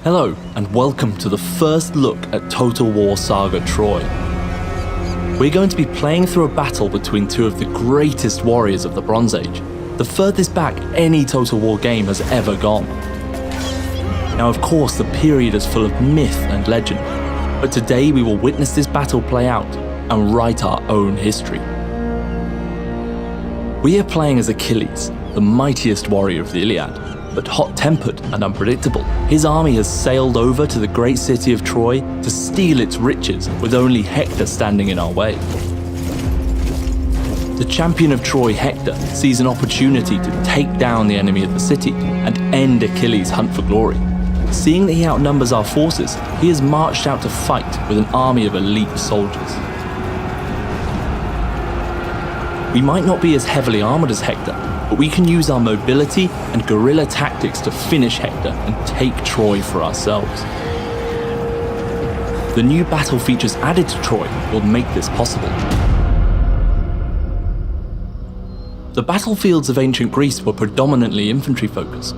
Hello, and welcome to the first look at Total War Saga Troy. We're going to be playing through a battle between two of the greatest warriors of the Bronze Age, the furthest back any Total War game has ever gone. Now, of course, the period is full of myth and legend, but today we will witness this battle play out and write our own history. We are playing as Achilles, the mightiest warrior of the Iliad. But hot-tempered and unpredictable, his army has sailed over to the great city of Troy to steal its riches with only Hector standing in our way. The champion of Troy, Hector, sees an opportunity to take down the enemy of the city and end Achilles' hunt for glory. Seeing that he outnumbers our forces, he has marched out to fight with an army of elite soldiers. We might not be as heavily armored as Hector, but we can use our mobility and guerrilla tactics to finish Hector and take Troy for ourselves. The new battle features added to Troy will make this possible. The battlefields of ancient Greece were predominantly infantry focused.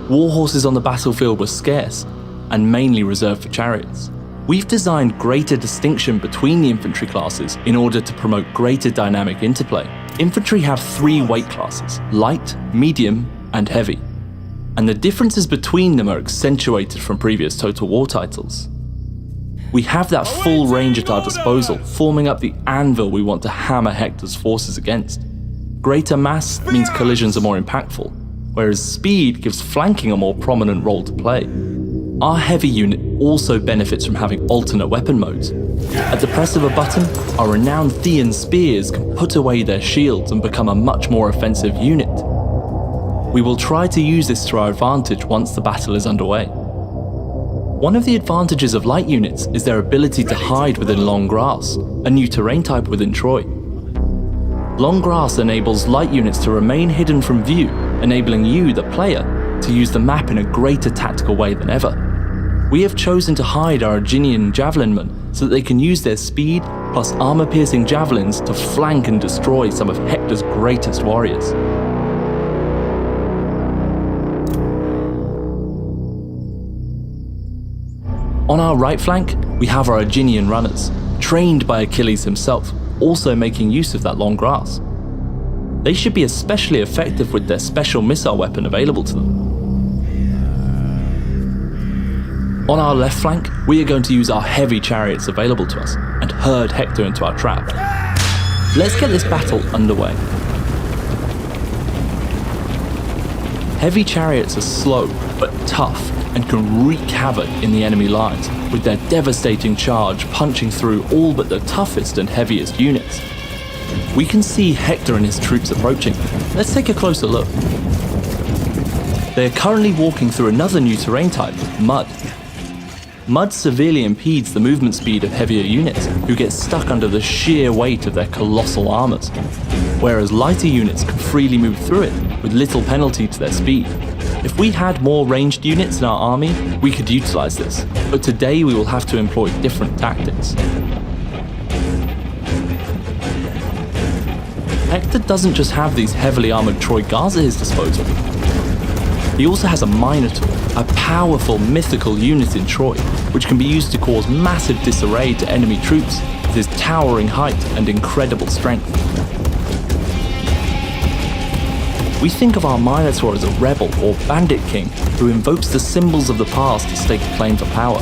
War horses on the battlefield were scarce and mainly reserved for chariots. We've designed greater distinction between the infantry classes in order to promote greater dynamic interplay. Infantry have 3 weight classes: light, medium, and heavy. And the differences between them are accentuated from previous Total War titles. We have that full range at our disposal, forming up the anvil we want to hammer Hector's forces against. Greater mass means collisions are more impactful, whereas speed gives flanking a more prominent role to play. Our heavy unit also benefits from having alternate weapon modes. At the press of a button, our renowned Thean spears can put away their shields and become a much more offensive unit. We will try to use this to our advantage once the battle is underway. One of the advantages of light units is their ability to hide within long grass, a new terrain type within Troy. Long grass enables light units to remain hidden from view, enabling you, the player, to use the map in a greater tactical way than ever. We have chosen to hide our Aeginian javelinmen so that they can use their speed plus armor-piercing javelins to flank and destroy some of Hector's greatest warriors. On our right flank, we have our Aeginian runners, trained by Achilles himself, also making use of that long grass. They should be especially effective with their special missile weapon available to them. On our left flank, we are going to use our heavy chariots available to us and herd Hector into our trap. Let's get this battle underway. Heavy chariots are slow but tough and can wreak havoc in the enemy lines with their devastating charge punching through all but the toughest and heaviest units. We can see Hector and his troops approaching. Let's take a closer look. They are currently walking through another new terrain type, mud. Mud severely impedes the movement speed of heavier units, who get stuck under the sheer weight of their colossal armors, whereas lighter units can freely move through it with little penalty to their speed. If we had more ranged units in our army, we could utilize this, but today we will have to employ different tactics. Hector doesn't just have these heavily armored Troy guards at his disposal. He also has a Minotaur, a powerful mythical unit in Troy, which can be used to cause massive disarray to enemy troops with his towering height and incredible strength. We think of our Minotaur as a rebel or bandit king who invokes the symbols of the past to stake a claim for power.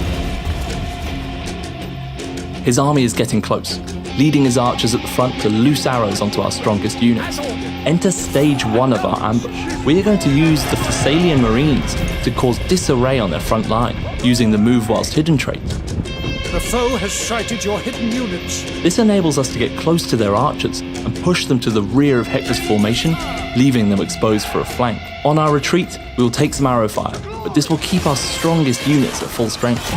His army is getting close, leading his archers at the front to loose arrows onto our strongest units. Enter stage 1 of our ambush. We are going to use the Thessalian Marines to cause disarray on their front line, using the move whilst hidden trait. The foe has sighted your hidden units. This enables us to get close to their archers and push them to the rear of Hector's formation, leaving them exposed for a flank. On our retreat, we will take some arrow fire, but this will keep our strongest units at full strength.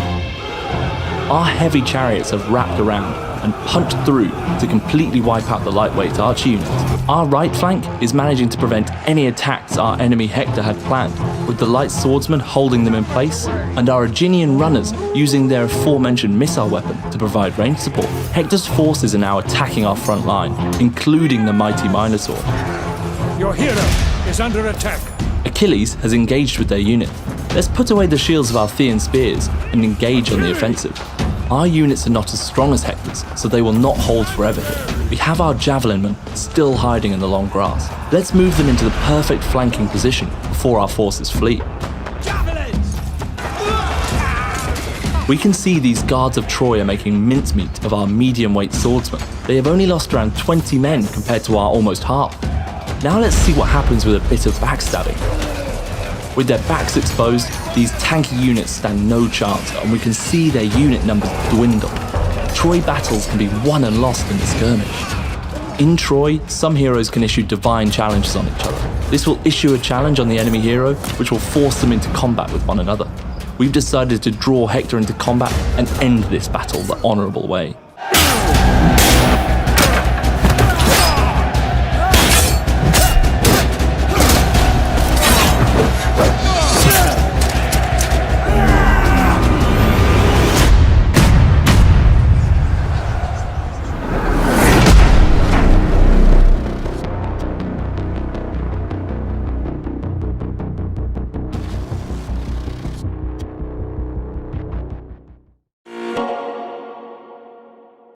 Our heavy chariots have wrapped around and punched through to completely wipe out the lightweight archer unit. Our right flank is managing to prevent any attacks our enemy Hector had planned, with the light swordsmen holding them in place, and our Aeginian runners using their aforementioned missile weapon to provide range support. Hector's forces are now attacking our front line, including the mighty Minotaur. Your hero is under attack. Achilles has engaged with their unit. Let's put away the shields of our Thean spears and engage on the offensive. Our units are not as strong as Hector's, so they will not hold forever here. We have our javelinmen still hiding in the long grass. Let's move them into the perfect flanking position before our forces flee. We can see these guards of Troy are making mincemeat of our medium-weight swordsmen. They have only lost around 20 men compared to our almost half. Now let's see what happens with a bit of backstabbing. With their backs exposed, these tanky units stand no chance, and we can see their unit numbers dwindle. Troy battles can be won and lost in the skirmish. In Troy, some heroes can issue divine challenges on each other. This will issue a challenge on the enemy hero, which will force them into combat with one another. We've decided to draw Hector into combat and end this battle the honourable way.